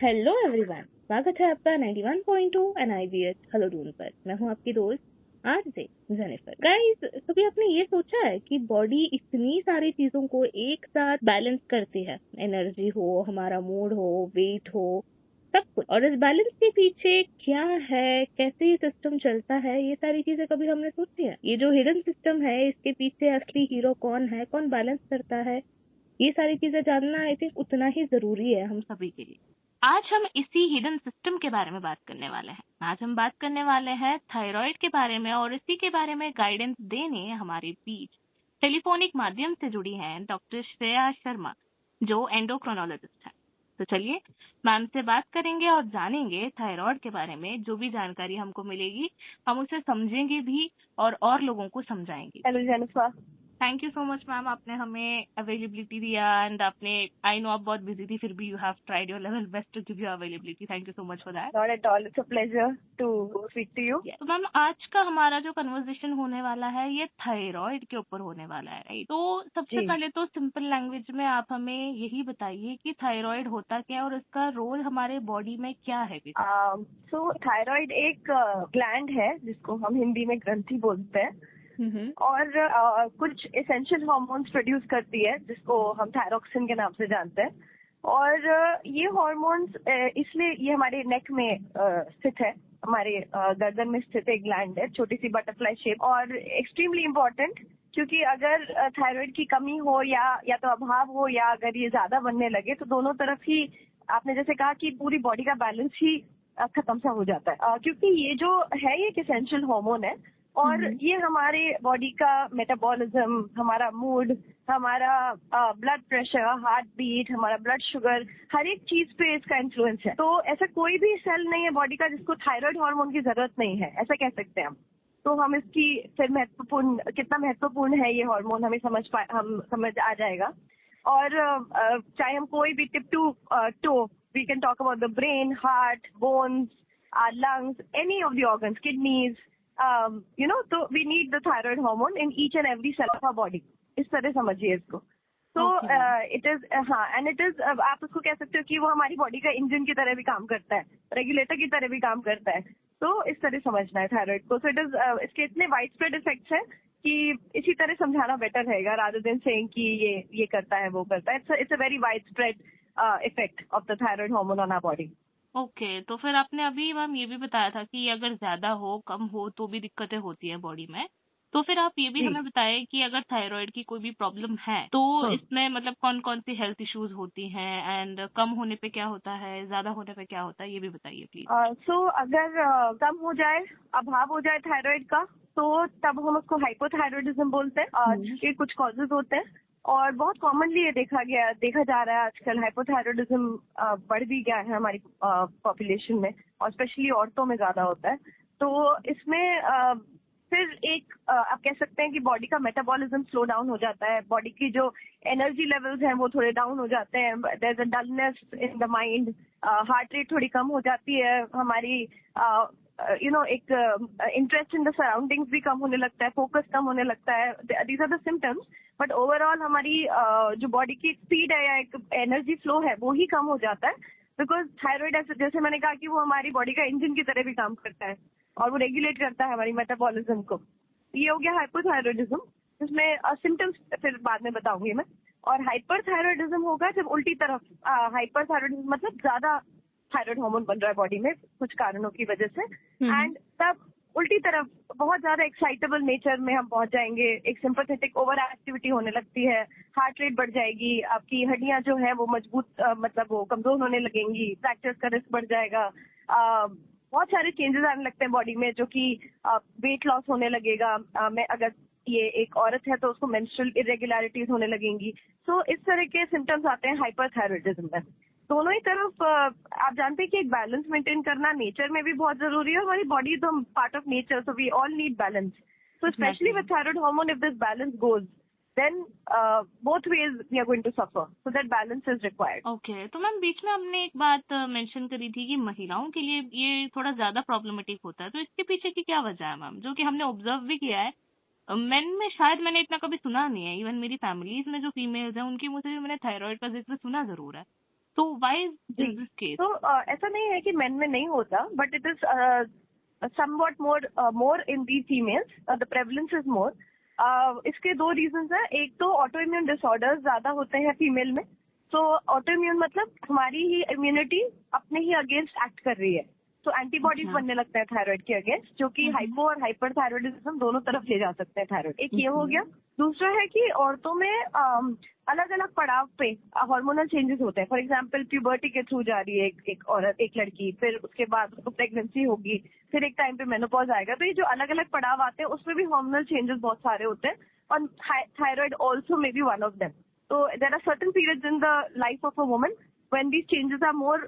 Hello everyone, स्वागत है आपका 91.2 NIBS हेलो डून पर। मैं हूं आपकी दोस्त आरजे जेनिफर। गाइस, कभी आपने ये सोचा है कि बॉडी इतनी सारी चीजों को एक साथ बैलेंस करती है? एनर्जी हो, हमारा मूड हो, वेट हो, सब कुछ। और इस बैलेंस के पीछे क्या है, कैसे ये सिस्टम चलता है, ये सारी चीजें कभी हमने सोची है? ये जो हिडन सिस्टम है, इसके पीछे असली हीरो कौन है, कौन बैलेंस करता है, ये सारी चीजें जानना आई थिंक उतना ही जरूरी है हम सभी के लिए। आज हम इसी हिडन सिस्टम के बारे में बात करने वाले हैं। आज हम बात करने वाले हैं थायराइड के बारे में, और इसी के बारे में गाइडेंस देने हमारे बीच टेलीफोनिक माध्यम से जुड़ी हैं डॉक्टर श्रेया शर्मा, जो एंडोक्रोनोलॉजिस्ट है। तो चलिए मैम से बात करेंगे और जानेंगे थायराइड के बारे में। जो भी जानकारी हमको मिलेगी हम उसे समझेंगे भी और लोगों को समझाएंगे। Hello Jennifer. Thank you so much ma'am, आपने हमें अवेलेबिलिटी दिया। एंड आपने, आई नो आप बहुत बिजी थी, फिर भी you have tried your level best to give your availability. Thank you so much for that. Not at all, it's a pleasure to speak to you. तो ma'am, आज का हमारा जो कन्वर्सेशन होने वाला है ये थायराइड के ऊपर होने वाला है, राइट? तो सबसे पहले तो सिंपल लैंग्वेज में आप हमें यही बताइए कि थायराइड होता क्या है और इसका रोल हमारे बॉडी में क्या है। सो थायराइड एक ग्लैंड है जिसको हम हिंदी में ग्रंथि बोलते हैं, और कुछ एसेंशियल हार्मोन्स प्रोड्यूस करती है जिसको हम थायरोक्सिन के नाम से जानते हैं। और ये हार्मोन्स इसलिए ये हमारे नेक में स्थित है, हमारे गर्दन में स्थित एक ग्लैंड है, छोटी सी बटरफ्लाई शेप, और एक्सट्रीमली इम्पोर्टेंट, क्योंकि अगर थायराइड की कमी हो या तो अभाव हो, या अगर ये ज्यादा बनने लगे तो दोनों तरफ ही, आपने जैसे कहा कि पूरी बॉडी का बैलेंस ही खत्म सा हो जाता है, क्योंकि ये जो है ये एक एसेंशियल हार्मोन है, और ये हमारे बॉडी का मेटाबॉलिज्म, हमारा मूड, हमारा ब्लड प्रेशर, हार्ट बीट, हमारा ब्लड शुगर, हर एक चीज पे इसका इन्फ्लुएंस है। तो ऐसा कोई भी सेल नहीं है बॉडी का जिसको थायराइड हार्मोन की जरूरत नहीं है, ऐसा कह सकते हैं हम। तो हम इसकी फिर कितना महत्वपूर्ण है ये हार्मोन हमें समझ आ जाएगा। और चाहे हम कोई भी tip to toe, we can talk about the brain, heart, bones, lungs, any of the organs, kidneys, तो we need the thyroid hormone in each and every cell of our body. इस तरह समझिए इसको। तो इट इज, हाँ, and it is, आप उसको कह सकते हो कि वो हमारी बॉडी का इंजन की तरह भी काम करता है, रेगुलेटर की तरह भी काम करता है। तो इस तरह समझना है थायराइड को। सो इट इज, इसके इतने वाइड स्प्रेड इफेक्ट्स हैं कि इसी तरह समझाना बेटर रहेगा, रादर देन सेइंग कि ये करता है, वो करता है। It's a very wide spread effect of the thyroid hormone on our body. Okay, तो फिर आपने अभी मैम ये भी बताया था कि अगर ज्यादा हो, कम हो तो भी दिक्कतें होती है बॉडी में। तो फिर आप ये भी हमें बताएं कि अगर थायराइड की कोई भी प्रॉब्लम है तो इसमें मतलब कौन कौन सी हेल्थ इश्यूज होती हैं, एंड कम होने पे क्या होता है, ज्यादा होने पे क्या होता है, ये भी बताइए प्लीज। सो अगर कम हो जाए, अभाव हो जाए थायराइड का, तो तब हम उसको हाइपोथायरॉयडिज्म बोलते हैं, जिसके कुछ कॉजेज होते हैं। और बहुत कॉमनली ये देखा जा रहा है आजकल, हाइपोथायरॉयडिज्म बढ़ भी गया है हमारी पॉपुलेशन में, और स्पेशली औरतों में ज्यादा होता है। तो इसमें फिर एक आप कह सकते हैं कि बॉडी का मेटाबॉलिज्म स्लो डाउन हो जाता है, बॉडी की जो एनर्जी लेवल्स हैं वो थोड़े डाउन हो जाते हैं, there is a dullness in the mind, heart rate थोड़ी कम हो जाती है, हमारी एक इंटरेस्ट इन द सराउंडिंग्स भी कम होने लगता है, फोकस कम होने लगता है। These are the symptoms. But overall हमारी जो बॉडी की स्पीड है या एक एनर्जी फ्लो है वो ही कम हो जाता है, बिकॉज थायराइड, जैसे मैंने कहा कि वो हमारी बॉडी का इंजन की तरह भी काम करता है, और वो रेगुलेट करता है हमारी मेटाबॉलिज्म को। ये हो गया हाइपोथायरॉयडिज्म, जिसमें सिम्टम्स फिर बाद में बताऊंगी मैं। और हाइपरथायरॉयडिज्म होगा जब उल्टी तरफ, हाइपरथायरॉयडिज्म मतलब ज्यादा थायराइड हार्मोन बन रहा है बॉडी में कुछ कारणों की वजह से, एंड तब उल्टी तरफ बहुत ज्यादा एक्साइटेबल नेचर में हम पहुंच जाएंगे, एक सिंपैथेटिक ओवर एक्टिविटी होने लगती है, हार्ट रेट बढ़ जाएगी, आपकी हड्डियां जो है वो मजबूत, मतलब वो कमजोर होने लगेंगी, फ्रैक्चर्स का रिस्क बढ़ जाएगा, बहुत सारे चेंजेस आने लगते हैं बॉडी में, जो कि वेट लॉस होने लगेगा। मैं अगर ये एक औरत है तो उसको मेंस्ट्रुअल इरेगुलरिटीज होने लगेंगी। सो इस तरह के सिम्टम्स आते हैं हाइपरथायरॉयडिज्म में। दोनों ही तरफ आप जानते हैं कि एक बैलेंस मेंटेन करना नेचर में भी बहुत जरूरी है, हमारी बॉडी तो part of nature, so we all need balance. So specially with thyroid hormone, if this balance goes, then both ways we are going to suffer, so that balance is required. Okay, तो ma'am बीच में हमने एक बात mention करी थी कि महिलाओं के लिए ये थोड़ा ज्यादा प्रॉब्लमेटिक होता है, तो इसके पीछे की क्या वजह है मैम, जो कि हमने ऑब्जर्व भी किया है। मेन में शायद मैंने इतना कभी सुना नहीं है, इवन मेरी फैमिलीज में जो फीमेल्स हैं उनके मुंह से भी मैंने थायराइड का जिक्र सुना जरूर है। तो why is G this case? तो ऐसा नहीं है कि मेन में नहीं होता, but it is somewhat more in the females. The prevalence is more. इसके दो रीजंस हैं. एक तो ऑटो इम्यून डिसऑर्डर्स ज्यादा होते हैं फीमेल में. तो ऑटो इम्यून मतलब हमारी ही इम्यूनिटी अपने ही अगेंस्ट एक्ट कर रही है. तो एंटीबॉडीज बनने लगते हैं थायराइड के अगेंस्ट, जो कि हाइपो और हाइपर थायराइडिज्म दोनों तरफ ले जा सकते हैं थायराइड. एक ये हो गया. दूसरा है कि औरतों में अलग अलग पड़ाव पे हार्मोनल चेंजेस होते हैं. फॉर एग्जांपल प्यूबर्टी के थ्रू जा रही है एक औरत, एक लड़की, फिर उसके बाद उसको प्रेगनेंसी होगी, फिर एक टाइम पे मेनोपॉज आएगा. तो ये जो अलग अलग पड़ाव आते हैं उसमें भी हार्मोनल चेंजेस बहुत सारे होते हैं, और thyroid also may be one of them. So there are certain periods in the life of a woman when these changes are more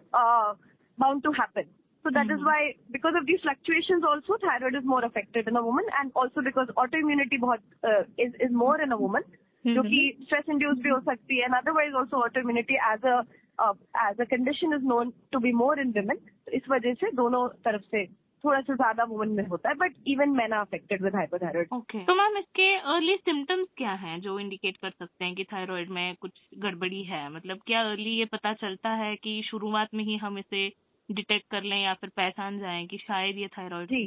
bound to happen. So that is why, because of these fluctuations also, thyroid is more affected in a woman, and also because autoimmunity is more in a woman, जो कि stress induced भी हो सकती है, and otherwise also autoimmunity as a condition is known to be more in women. तो इस वजह से दोनों तरफ से थोड़ा सा ज्यादा वुमन में होता है, but even man are affected with hypothyroid. Okay. तो मैम इसके अर्ली सिम्टम्स क्या हैं जो इंडिकेट कर सकते हैं कि थायराइड में कुछ गड़बड़ी है? मतलब क्या अर्ली ये पता चलता है कि शुरुआत में ही हम इसे डिटेक्ट कर लें या फिर पहचान जाएं कि शायद ये थायराइड? जी,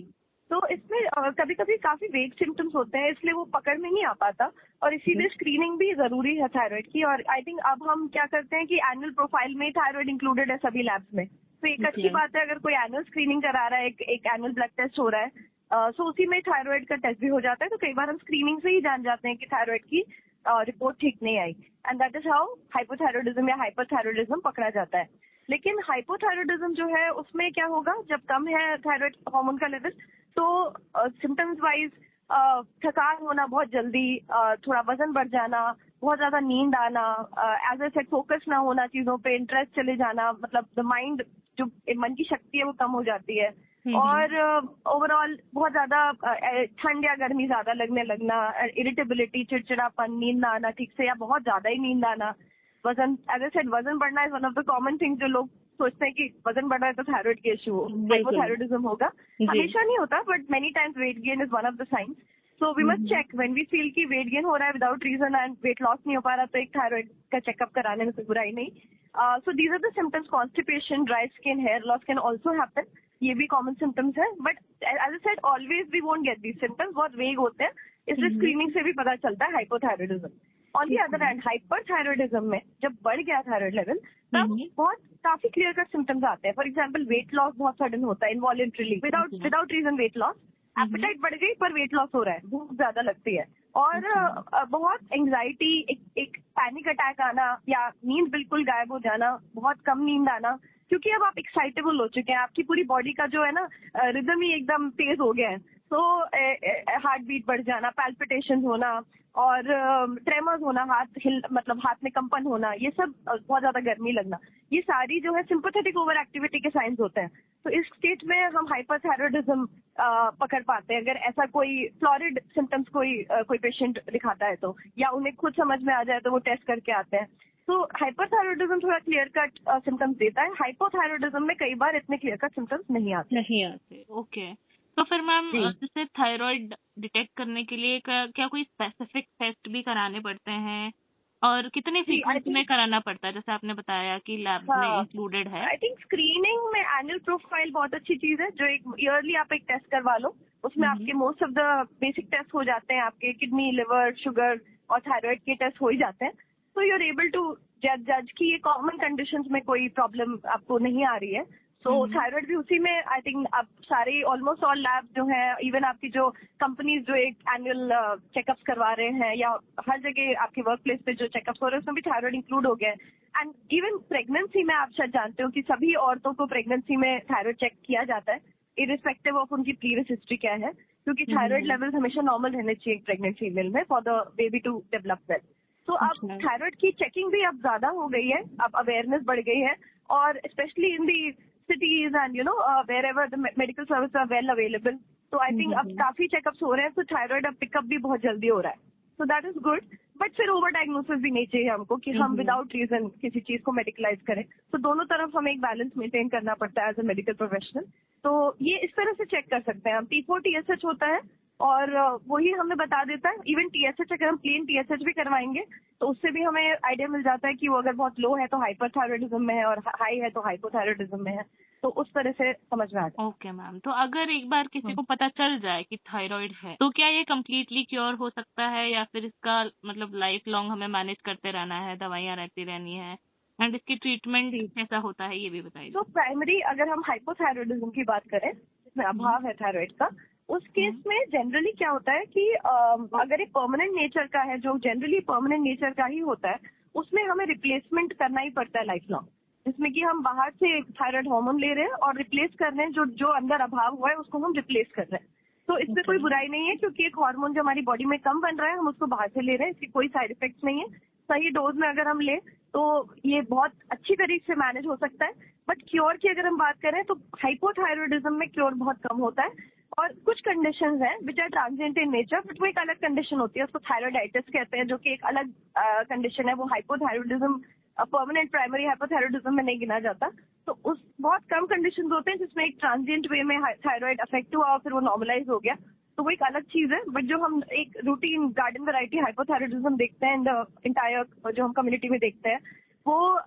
तो इसमें कभी कभी काफी वेग सिम्टम्स होते हैं, इसलिए वो पकड़ में नहीं आ पाता, और इसीलिए स्क्रीनिंग भी जरूरी है थायराइड की. और आई थिंक अब हम क्या करते हैं कि एनुअल प्रोफाइल में थायराइड इंक्लूडेड है सभी लैब्स में. तो एक अच्छी बात है अगर कोई एनुअल स्क्रीनिंग करा रहा है, एक एनुअल ब्लड टेस्ट हो रहा है, सो उसी में थायराइड का टेस्ट भी हो जाता है. तो कई बार हम स्क्रीनिंग से ही जान जाते हैं कि थायराइड की रिपोर्ट ठीक नहीं आई, and that is how hypothyroidism या हाइपरथायराइडिज्म पकड़ा जाता है. लेकिन हाइपोथायराइडिज्म जो है उसमें क्या होगा, जब कम है थायराइड हार्मोन का लेवल, तो सिम्टम्स वाइज थकान होना बहुत जल्दी, थोड़ा वजन बढ़ जाना, बहुत ज्यादा नींद आना, एज ए सेड फोकस ना होना चीजों पे, इंटरेस्ट चले जाना, मतलब द माइंड, जो मन की शक्ति है वो कम हो जाती है, और ओवरऑल बहुत ज्यादा ठंड या गर्मी ज्यादा लगने लगना, इरिटेबिलिटी, चिड़चिड़ापन, नींद ना आना ठीक से या बहुत ज्यादा ही नींद आना, वजन, एज ए सेड वजन बढ़ना is one of the common things. जो लोग सोचते हैं कि वजन बढ़ रहा है तो थायराइड के इशू हो, हाइपोथायराइडिज्म होगा. हमेशा नहीं होता, but many times weight gain is one of the signs. So we must check when we feel कि वेट गेन हो रहा है without reason and weight loss नहीं हो पा रहा, तो एक थायराइड का चेकअप कराने में कोई बुराई नहीं. So these are the symptoms. Constipation, dry skin, hair loss can also happen. ये भी कॉमन सिम्टम्स है, but as I said always we won't get these symptoms. बहुत वेग होते हैं, इसलिए स्क्रीनिंग से भी पता चलता है hypothyroidism. On the other hand hyperthyroidism में जब बढ़ गया थायराइड लेवल, तब बहुत काफी क्लियर कट सिम्टम्स आते हैं. फॉर एग्जाम्पल वेट लॉस बहुत सडन होता है, involuntarily, without reason weight loss. Appetite बढ़ गई पर वेट लॉस हो रहा है, भूख ज्यादा लगती है, और बहुत एंग्जाइटी, एक पैनिक अटैक आना, या नींद बिल्कुल गायब हो जाना, बहुत कम नींद आना, क्योंकि अब आप एक्साइटेबल हो चुके हैं, आपकी पूरी बॉडी का जो है ना रिदम ही एकदम तेज हो गया है. तो हार्ट बीट बढ़ जाना, पैल्पिटेशन होना, और ट्रेमर्स होना, मतलब हाथ में कंपन होना, ये सब, बहुत ज्यादा गर्मी लगना, ये सारी जो है सिंपैथेटिक ओवर एक्टिविटी के साइंस होते हैं. तो इस स्टेट में हम हाइपरथायराइडिज्म पकड़ पाते हैं अगर ऐसा कोई फ्लोरिड सिम्टम्स कोई पेशेंट दिखाता है तो, या उन्हें खुद समझ में आ जाए तो वो टेस्ट करके आते हैं. तो हाइपरथायराइडिज्म थोड़ा क्लियर कट सिम्टम्स देता है. हाइपोथायराइडिज्म में कई बार इतने क्लियर कट सिम्टम्स नहीं आते. ओके. तो फिर मैम जैसे थायराइड डिटेक्ट करने के लिए क्या कोई स्पेसिफिक टेस्ट भी कराने पड़ते हैं, और कितने फ्रीक्वेंसी में कराना पड़ता है, जैसे आपने बताया कि लैब में इंक्लूडेड है? आई थिंक स्क्रीनिंग में एनुअल प्रोफाइल बहुत अच्छी चीज है, जो एक ईयरली आप एक टेस्ट करवा लो, उसमें आपके most of the basic test हो जाते हैं, आपके किडनी, लिवर, शुगर और थायराइड के टेस्ट हो ही जाते हैं. तो यू आर एबल टू जज कि ये कॉमन कंडीशंस में कोई प्रॉब्लम आपको नहीं आ रही है. तो थायराइड भी उसी में, आई थिंक अब सारे ऑलमोस्ट ऑल लैब जो है, इवन आपकी जो कंपनीज जो एक एनुअल चेकअप्स करवा रहे हैं, या हर जगह आपके वर्क प्लेस पे जो चेकअप्स हो रहे हैं उसमें भी थायराइड इंक्लूड हो गया है. एंड इवन प्रेगनेंसी में आप शायद जानते हो कि सभी औरतों को प्रेगनेंसी में थायराइड चेक किया जाता है, इरिस्पेक्टिव ऑफ उनकी प्रीवियस हिस्ट्री क्या है, क्योंकि थायराइड लेवल हमेशा नॉर्मल रहने चाहिए प्रेग्नेंट फीमेल में for the baby to develop well. तो अब थायराइड की चेकिंग भी अब ज्यादा हो गई है, अब अवेयरनेस बढ़ गई है, और specially in the cities and wherever the medical services are well available. तो आई थिंक अब काफी चेकअप्स हो रहे हैं, तो थायराइड अब पिकअप भी बहुत जल्दी हो रहा है. So that is good, but फिर ओवर डायग्नोसिस भी नहीं चाहिए हमको कि हम विदाउट रीजन किसी चीज को मेडिकलाइज करें. तो दोनों तरफ हमें एक बैलेंस मेंटेन करना पड़ता है एज ए मेडिकल प्रोफेशनल. तो ये इस तरह से चेक कर सकते हैं हम. T4 TSH होता है, और वही हमें बता देता है। इवन TSH अगर हम प्लेन TSH भी करवाएंगे तो उससे भी हमें आइडिया मिल जाता है कि वो अगर बहुत लो है तो हाइपरथायरॉयडिज्म में है और हाई है तो हाइपोथायरॉयडिज्म में है। तो उस तरह से समझ में आ जाता है। ओके मैम, तो अगर एक बार किसी को पता चल जाए कि थायराइड है तो क्या ये कम्प्लीटली क्योर हो सकता है या फिर इसका मतलब लाइफ लॉन्ग हमें मैनेज करते रहना है, दवाइयाँ रहती रहनी है, एंड इसकी ट्रीटमेंट कैसा होता है ये भी बताइए। तो प्राइमरी अगर हम हाइपोथायरॉयडिज्म की बात करें जिसमें अभाव है थायराइड का, उस केस में जनरली क्या होता है कि अगर एक परमानेंट नेचर का है, जो जनरली परमानेंट नेचर का ही होता है, उसमें हमें रिप्लेसमेंट करना ही पड़ता है लाइफ लॉन्ग, जिसमें कि हम बाहर से थायराइड हार्मोन ले रहे हैं और रिप्लेस कर रहे हैं, जो जो अंदर अभाव हुआ है उसको हम रिप्लेस कर रहे हैं। तो इसमें कोई बुराई नहीं है, क्योंकि एक हार्मोन जो हमारी बॉडी में कम बन रहा है हम उसको बाहर से ले रहे हैं, इसकी कोई साइड इफेक्ट्स नहीं है। सही डोज में अगर हम ले तो ये बहुत अच्छी तरीके से मैनेज हो सकता है। बट क्योर की अगर हम बात करें तो हाइपोथायरॉयडिज्म में क्योर बहुत कम होता है, और कुछ कंडीशंस हैं which are transient in nature, but वो एक अलग कंडीशन होती है, उसको थायराइडाइटिस कहते हैं, जो कि एक अलग कंडीशन है। वो हाइपोथायरॉयडिज्म परमानेंट प्राइमरी हाइपोथायरॉयडिज्म में नहीं गिना जाता। तो उस बहुत कम कंडीशंस होते हैं जिसमें एक ट्रांजिएंट वे में थायराइड अफेक्ट हुआ और फिर वो नॉर्मलाइज हो गया, तो वो एक अलग चीज है। बट जो हम एक रूटीन गार्डन वैरायटी हाइपोथायरॉयडिज्म देखते हैं इन द इंटायर जो हम कम्युनिटी में देखते हैं, वो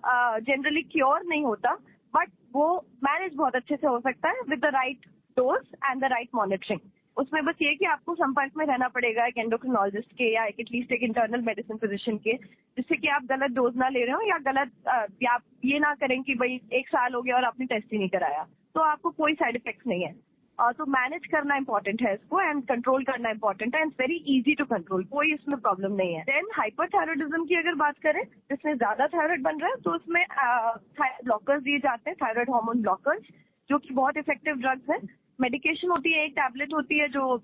जनरली क्योर नहीं होता, बट वो मैनेज बहुत अच्छे से हो सकता है with the right dose and the right monitoring. उसमें बस ये कि आपको संपर्क में रहना पड़ेगा एक एंडोक्रिनोलॉजिस्ट के या एटलीस्ट एक इंटरनल मेडिसिन फिजिशियन के, जिससे कि आप गलत डोज ना ले रहे हो या गलत या आप ये ना करें कि भाई 1 साल हो गया और आपने टेस्ट ही नहीं कराया, तो आपको कोई साइड इफेक्ट्स नहीं है। तो मैनेज करना इंपॉर्टेंट है इसको, एंड कंट्रोल करना इंपॉर्टेंट है, and very easy to control, कोई इसमें प्रॉब्लम नहीं है। देन हाइपरथायरॉयडिज्म की अगर बात करें, जिसमें ज्यादा थायराइड बन रहा है, तो उसमें थायराइड ब्लॉकर्स दिए जाते हैं, थायराइड हार्मोन ब्लॉकर्स, जो कि बहुत इफेक्टिव ड्रग्स हैं। मेडिकेशन होती है, एक टैबलेट होती है जो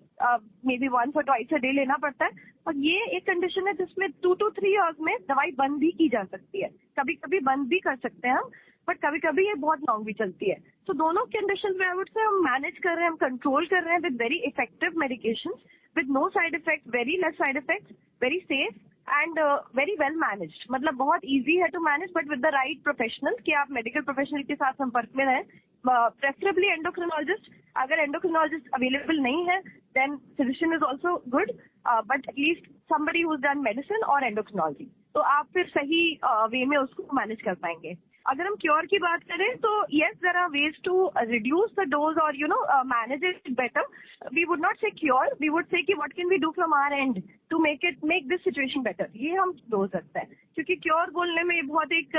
may be 1 or 2 a day लेना पड़ता है, और ये एक कंडीशन है जिसमें 2 to 3 years में दवाई बंद भी की जा सकती है। कभी कभी बंद भी कर सकते हैं हम, बट कभी कभी ये बहुत लॉन्ग भी चलती है। तो दोनों कंडीशन में आई वुड से हम मैनेज कर रहे हैं, हम कंट्रोल कर रहे हैं with very effective medication, with no side effect, very less side effect, very safe and very well managed. मतलब बहुत इजी है to manage, but with the right professional, कि आप मेडिकल प्रोफेशनल के साथ संपर्क में रहें, प्रेफरेबली एंडोक्रिनोलॉजिस्ट। अगर एंडोक्रिनोलॉजिस्ट अवेलेबल नहीं है then physician is also good, but at least somebody who done medicine और एंडोक्रिनोलॉजी, तो आप फिर सही वे में उसको मैनेज कर पाएंगे। अगर हम क्योर की बात करें तो yes, there are ways to reduce the dose और manage it better. We would not say cure, we would say कि what can we do from our end to make this situation better, ये हम dose सकते हैं। क्योंकि cure बोलने में बहुत एक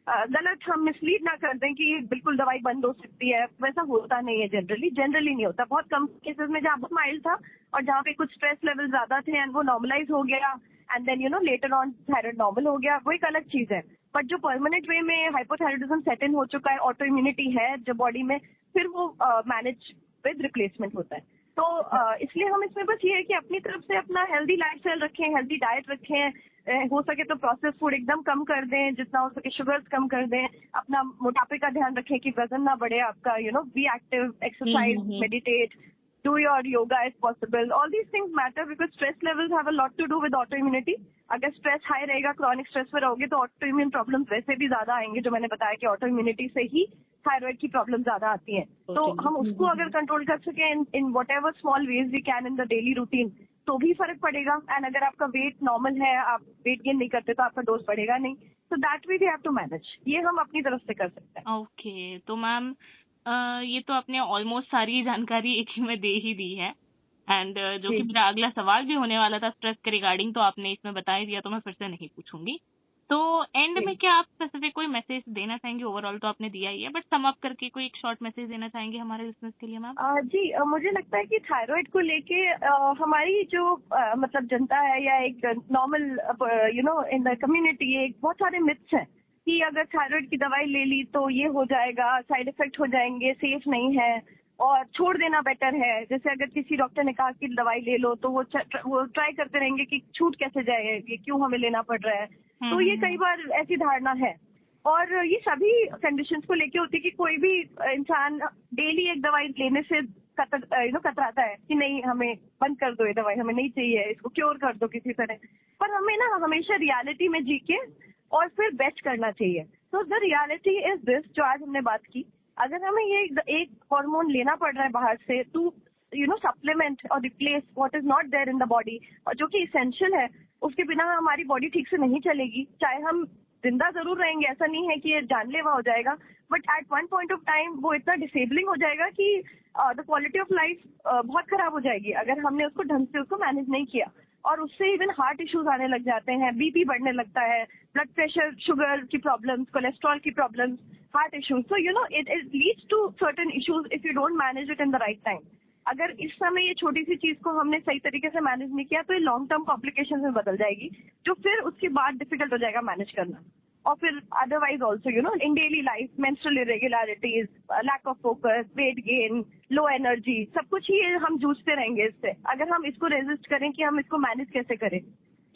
गलत हम मिसलीड ना कर दें कि बिल्कुल दवाई बंद हो सकती है, वैसा होता नहीं है। जनरली नहीं होता। बहुत कम केसेस में जहाँ बहुत माइल्ड था और जहाँ पे कुछ स्ट्रेस लेवल ज्यादा थे एंड वो नॉर्मलाइज हो गया and then later on thyroid normal हो गया, वो एक अलग चीज है। बट जो परमानेंट वे में हाइपोथायरॉयडिज्म सेट इन हो चुका है, ऑटो इम्यूनिटी है जो बॉडी में, फिर वो मैनेज विद रिप्लेसमेंट होता है। तो इसलिए हम इसमें बस ये है कि अपनी तरफ से अपना हेल्दी लाइफस्टाइल रखें, हेल्दी डाइट रखें, हो सके तो प्रोसेस फूड एकदम कम कर दें, जितना हो सके शुगर्स कम कर दें, अपना मोटापे का ध्यान रखें कि वजन ना बढ़े आपका, be active, exercise, meditate, do your yoga if possible. All these things matter because stress levels have a lot to do with autoimmunity. अगर स्ट्रेस हाई रहेगा, क्रॉनिक स्ट्रेस में रहोगे तो ऑटो इम्यून प्रॉब्लम्स वैसे भी ज्यादा आएंगे, जो मैंने बताया कि ऑटो इम्यूनिटी से ही थायराइड की प्रॉब्लम ज्यादा आती है। तो हम उसको अगर कंट्रोल कर सके in whatever small ways we can in the daily routine, तो भी फर्क पड़ेगा। एंड अगर आपका वेट नॉर्मल है, आप वेट गेन नहीं करते, तो आपका डोज बढ़ेगा नहीं। तो that we have to manage, ये हम अपनी तरफ से कर सकते हैं। ओके, तो मैम ये तो आपने ऑलमोस्ट सारी जानकारी एक ही में दे ही दी है, एंड जो कि मेरा अगला सवाल भी होने वाला था स्ट्रेस के रिगार्डिंग, तो आपने इसमें बता ही दिया, तो मैं फिर से नहीं पूछूंगी। तो एंड में क्या आप स्पेसिफिक कोई मैसेज देना चाहेंगे? ओवरऑल तो आपने दिया ही है, बट सम अप करके कोई एक शॉर्ट मैसेज देना चाहेंगे हमारे लिसनर्स के लिए मैम? जी, मुझे लगता है कि थायराइड को लेके हमारी जो मतलब जनता है या एक नॉर्मल इन द कम्युनिटी, एक बहुत सारे मिथ्स हैं कि अगर थायराइड की दवाई ले ली तो ये हो जाएगा, साइड इफेक्ट हो जाएंगे, सेफ नहीं है और छोड़ देना बेटर है। जैसे अगर किसी डॉक्टर ने कहा कि दवाई ले लो तो वो ट्राई करते रहेंगे कि छूट कैसे जाएगी, क्यों हमें लेना पड़ रहा है। तो ये कई बार ऐसी धारणा है, और ये सभी कंडीशंस को लेके होती है कि कोई भी इंसान डेली एक दवाई लेने से कतराता है कि नहीं, हमें बंद कर दो ये दवाई, हमें नहीं चाहिए, इसको क्योर कर दो किसी तरह। पर हमें ना हमेशा रियलिटी में जी के और फिर बेस्ट करना चाहिए। तो द रियलिटी इज दिस, जो आज हमने बात की, अगर हमें ये एक हार्मोन लेना पड़ रहा है बाहर से टू सप्लीमेंट और replace what is not there in the body, और जो कि इसेंशियल है, उसके बिना हमारी बॉडी ठीक से नहीं चलेगी। चाहे हम जिंदा जरूर रहेंगे, ऐसा नहीं है कि ये जानलेवा हो जाएगा, but at one point of time वो इतना डिसेबलिंग हो जाएगा कि द क्वालिटी ऑफ लाइफ बहुत खराब हो जाएगी अगर हमने उसको ढंग से उसको मैनेज नहीं किया। और उससे इवन हार्ट इश्यूज आने लग जाते हैं, बीपी बढ़ने लगता है, ब्लड प्रेशर, शुगर की प्रॉब्लम्स, कोलेस्ट्रॉल की problems, heart issues. So it leads to certain issues if you don't manage it in the right time. अगर इस समय ये छोटी सी चीज को हमने सही तरीके से मैनेज नहीं किया तो ये लॉन्ग टर्म कॉम्प्लिकेशन में बदल जाएगी, जो फिर उसके बाद डिफिकल्ट हो जाएगा मैनेज करना। और फिर otherwise also in daily life, menstrual irregularities, lack of focus, weight gain, low energy, सब कुछ ही हम जूझते रहेंगे इससे, अगर हम इसको रेजिस्ट करें कि हम इसको मैनेज कैसे करें।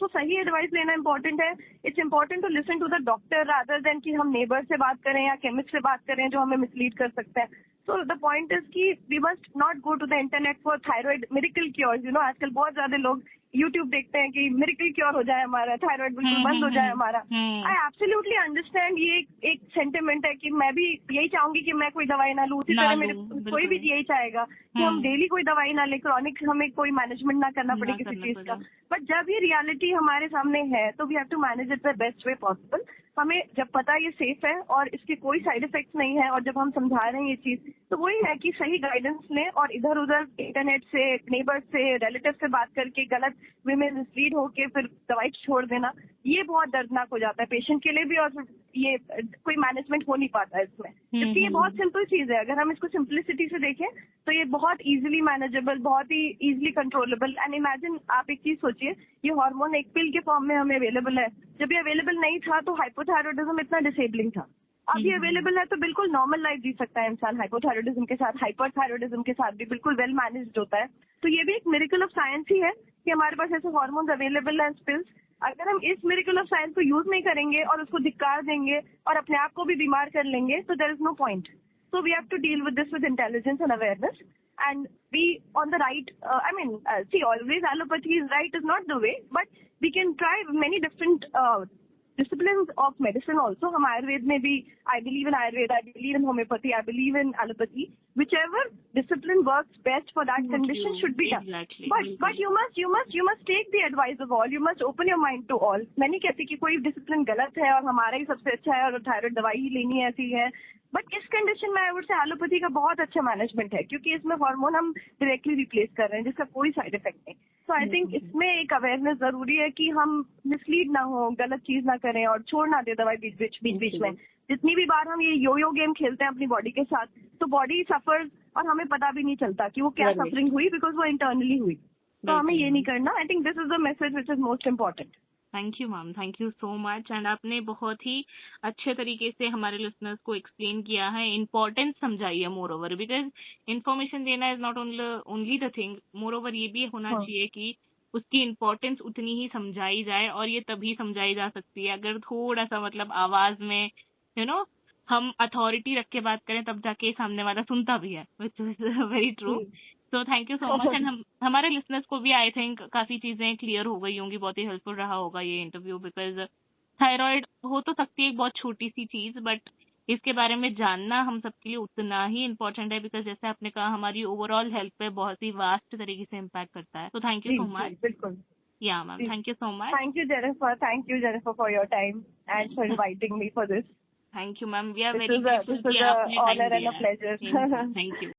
तो सही एडवाइस लेना इंपॉर्टेंट है। It's important to listen to the doctor rather than कि हम नेबर से बात करें या केमिस्ट से बात करें जो हमें मिसलीड कर सकता है। सो द पॉइंट इज कि we must not go to the internet for thyroid miracle cures. आजकल बहुत ज्यादा लोग यूट्यूब देखते हैं कि मिरेकल क्योर हो जाए हमारा, थायराइड बिल्कुल बंद हो जाए हमारा। आई एब्सोल्युटली अंडरस्टैंड, ये एक सेंटिमेंट है कि मैं भी यही चाहूंगी कि मैं कोई दवाई ना लूं, उसी तरह मेरे कोई भी यही चाहेगा कि हम डेली कोई दवाई ना ले, क्रॉनिक हमें कोई मैनेजमेंट ना करना पड़े किसी चीज का। बट जब ये रियलिटी हमारे सामने है तो we have to manage it the best way possible. हमें जब पता ये सेफ है और इसके कोई साइड इफेक्ट्स नहीं है, और जब हम समझा रहे हैं ये चीज, तो वही है कि सही गाइडेंस लें और इधर उधर इंटरनेट से, नेबर से, रिलेटिव से बात करके गलत वे में मिसलीड होके फिर दवाई छोड़ देना, ये बहुत दर्दनाक हो जाता है पेशेंट के लिए भी, और ये कोई मैनेजमेंट हो नहीं पाता है इसमें। जबकि ये बहुत सिंपल चीज है, अगर हम इसको सिंप्लिसिटी से देखें तो ये बहुत इजीली मैनेजेबल, बहुत ही इजीली कंट्रोलेबल। एंड इमेजिन, आप एक चीज सोचिए, ये हार्मोन एक पिल के फॉर्म में हमें अवेलेबल है। जब ये अवेलेबल नहीं था तो हाइपोथायरॉयडिज्म इतना डिसेबलिंग था। अब ये अवेलेबल है तो बिल्कुल नॉर्मल लाइफ जी सकता है इंसान हाइपोथायरॉयडिज्म के साथ, हाइपरथायरॉयडिज्म के साथ भी बिल्कुल वेल मैनेज्ड होता है। तो ये भी एक मिरेकल ऑफ साइंस ही है कि हमारे पास ऐसे हार्मोन्स अवेलेबल है पिल्स। अगर हम इस मिरेकल ऑफ साइंस को यूज नहीं करेंगे और उसको धिक्कार देंगे और अपने आप को भी बीमार कर लेंगे तो there is no point. So we have to deal with this with intelligence and awareness and be on the right, see, always allopathy is right is not the way, but we can try many different disciplines of medicine also. हम आयुर्वेद में भी, I believe in Ayurveda, I believe in homeopathy, I believe in allopathy. Whichever discipline works best for that condition should be done. Exactly. But you must take the advice of all. You must open your mind to all. मैं नहीं कहती कि कोई discipline गलत है और हमारा ही सबसे अच्छा है और थायराइड दवाई ही लेनी है, ऐसी है। बट इस कंडीशन में आई वुड से एलोपैथी का बहुत अच्छा मैनेजमेंट है, क्योंकि इसमें हार्मोन हम डायरेक्टली रिप्लेस कर रहे हैं जिसका कोई साइड इफेक्ट नहीं। सो आई थिंक इसमें एक अवेयरनेस जरूरी है कि हम मिसलीड ना हो, गलत चीज ना करें और छोड़ ना दे दवाई बीच में। जितनी भी बार हम ये यो गेम खेलते हैं अपनी बॉडी के साथ, तो बॉडी सफर्स और हमें पता भी नहीं चलता कि वो क्या सफरिंग हुई, बिकॉज वो इंटरनली हुई। तो हमें ये नहीं करना। I think this is the message which is most important. Thank you ma'am, thank you so much. And आपने बहुत ही अच्छे तरीके से हमारे लिसनर्स को एक्सप्लेन किया है, इम्पोर्टेंस समझाई है मोर ओवर, बिकॉज इन्फॉर्मेशन देना is not only the thing, more over ये भी होना चाहिए कि उसकी इम्पोर्टेंस उतनी ही समझाई जाए, और ये तभी समझाई जा सकती है अगर थोड़ा सा मतलब आवाज में हम अथॉरिटी रख के बात करें, तब जाके सामने वाला सुनता भी है, which is very true. So thank you so much. And हमारे लिसनर्स को भी आई थिंक काफी चीजें क्लियर हो गई होंगी, बहुत ही हेल्पफुल रहा होगा ये इंटरव्यू, बिकॉज थायराइड हो तो सकती है एक बहुत छोटी सी चीज, बट इसके बारे में जानना हम सबके लिए उतना ही इम्पोर्टेंट है, बिकॉज जैसे आपने कहा हमारी ओवरऑल हेल्थ पे बहुत ही वास्ट तरीके से इम्पैक्ट करता है। तो थैंक यू सो मच। बिल्कुल। Yeah ma'am, thank you so much. Thank you Jennifer for your time and for inviting me for this. Thank you ma'am, we are very This is an honor and a pleasure. Thank you.